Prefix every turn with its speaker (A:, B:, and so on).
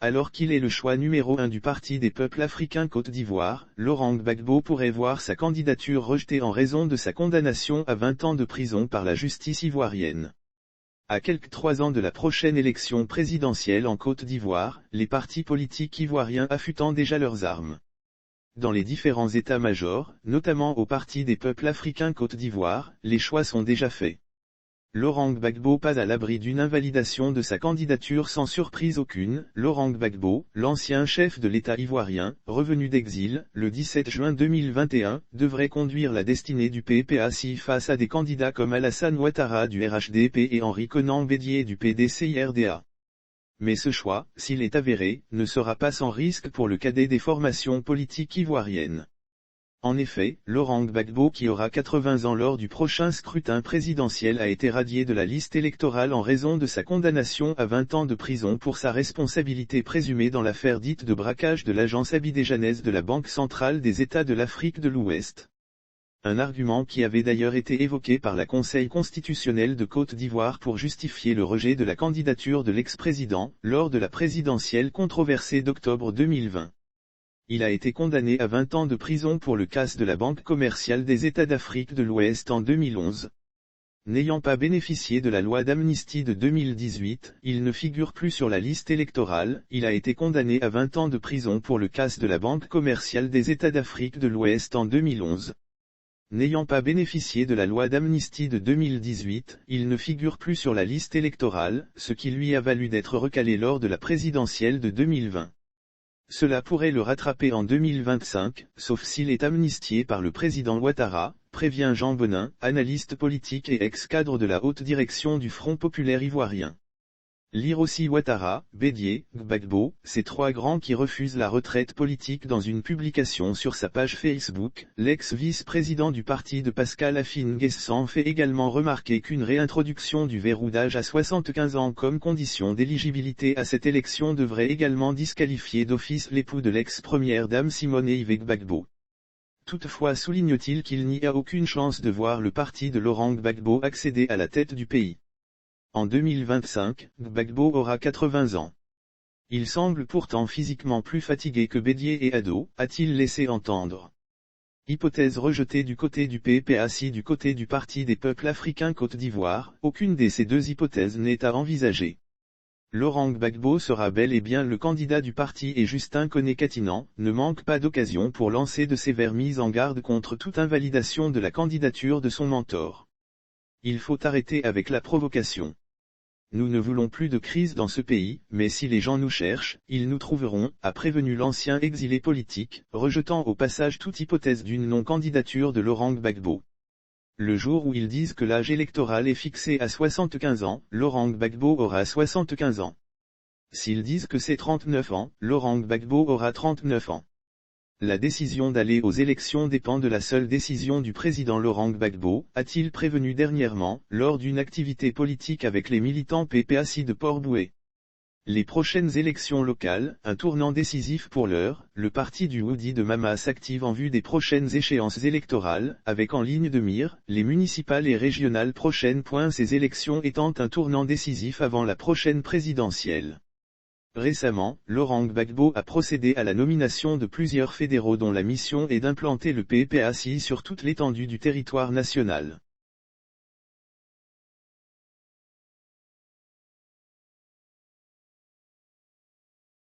A: Alors qu'il est le choix numéro 1 du Parti des peuples africains Côte d'Ivoire, Laurent Gbagbo pourrait voir sa candidature rejetée en raison de sa condamnation à 20 ans de prison par la justice ivoirienne. À quelques 3 ans de la prochaine élection présidentielle en Côte d'Ivoire, les partis politiques ivoiriens affûtant déjà leurs armes. Dans les différents états-majors, notamment au Parti des peuples africains Côte d'Ivoire, les choix sont déjà faits. Laurent Gbagbo pas à l'abri d'une invalidation de sa candidature sans surprise aucune. Laurent Gbagbo, l'ancien chef de l'État ivoirien, revenu d'exil, le 17 juin 2021, devrait conduire la destinée du PPACI face à des candidats comme Alassane Ouattara du RHDP et Henri Konan Bédié du PDCIRDA. Mais ce choix, s'il est avéré, ne sera pas sans risque pour le cadet des formations politiques ivoiriennes. En effet, Laurent Gbagbo qui aura 80 ans lors du prochain scrutin présidentiel a été radié de la liste électorale en raison de sa condamnation à 20 ans de prison pour sa responsabilité présumée dans l'affaire dite de braquage de l'agence abidjanaise de la Banque centrale des États de l'Afrique de l'Ouest. Un argument qui avait d'ailleurs été évoqué par la Conseil constitutionnel de Côte d'Ivoire pour justifier le rejet de la candidature de l'ex-président, lors de la présidentielle controversée d'octobre 2020. Il a été condamné à 20 ans de prison pour le casse de la Banque commerciale des États d'Afrique de l'Ouest en 2011. N'ayant pas bénéficié de la loi d'amnistie de 2018, il ne figure plus sur la liste électorale. Il a été condamné à 20 ans de prison pour le casse de la Banque commerciale des États d'Afrique de l'Ouest en 2011. N'ayant pas bénéficié de la loi d'amnistie de 2018, il ne figure plus sur la liste électorale, ce qui lui a valu d'être recalé lors de la présidentielle de 2020. Cela pourrait le rattraper en 2025, sauf s'il est amnistié par le président Ouattara, prévient Jean Bonin, analyste politique et ex-cadre de la haute direction du Front populaire ivoirien. Lire aussi Ouattara, Bédié, Gbagbo, ces 3 grands qui refusent la retraite politique. Dans une publication sur sa page Facebook, l'ex-vice-président du parti de Pascal Afine-Guessant fait également remarquer qu'une réintroduction du verrou d'âge à 75 ans comme condition d'éligibilité à cette élection devrait également disqualifier d'office l'époux de l'ex-première dame Simone Yves Gbagbo. Toutefois souligne-t-il qu'il n'y a aucune chance de voir le parti de Laurent Gbagbo accéder à la tête du pays. En 2025, Gbagbo aura 80 ans. Il semble pourtant physiquement plus fatigué que Bédié et Ado, a-t-il laissé entendre. Hypothèse rejetée du côté du PPACI. Du côté du Parti des peuples africains Côte d'Ivoire, aucune de ces 2 hypothèses n'est à envisager. Laurent Gbagbo sera bel et bien le candidat du parti et Justin Koné-Katinan ne manque pas d'occasion pour lancer de sévères mises en garde contre toute invalidation de la candidature de son mentor. Il faut arrêter avec la provocation. Nous ne voulons plus de crise dans ce pays, mais si les gens nous cherchent, ils nous trouveront, a prévenu l'ancien exilé politique, rejetant au passage toute hypothèse d'une non-candidature de Laurent Gbagbo. Le jour où ils disent que l'âge électoral est fixé à 75 ans, Laurent Gbagbo aura 75 ans. S'ils disent que c'est 39 ans, Laurent Gbagbo aura 39 ans. La décision d'aller aux élections dépend de la seule décision du président Laurent Gbagbo, a-t-il prévenu dernièrement, lors d'une activité politique avec les militants PPACI de Port-Bouët. Les prochaines élections locales, un tournant décisif pour l'heure, le parti du Woody de Mama s'active en vue des prochaines échéances électorales, avec en ligne de mire, les municipales et régionales prochaines. Ces élections étant un tournant décisif avant la prochaine présidentielle. Récemment, Laurent Gbagbo a procédé à la nomination de plusieurs fédéraux dont la mission est d'implanter le PPACI sur toute l'étendue du territoire national.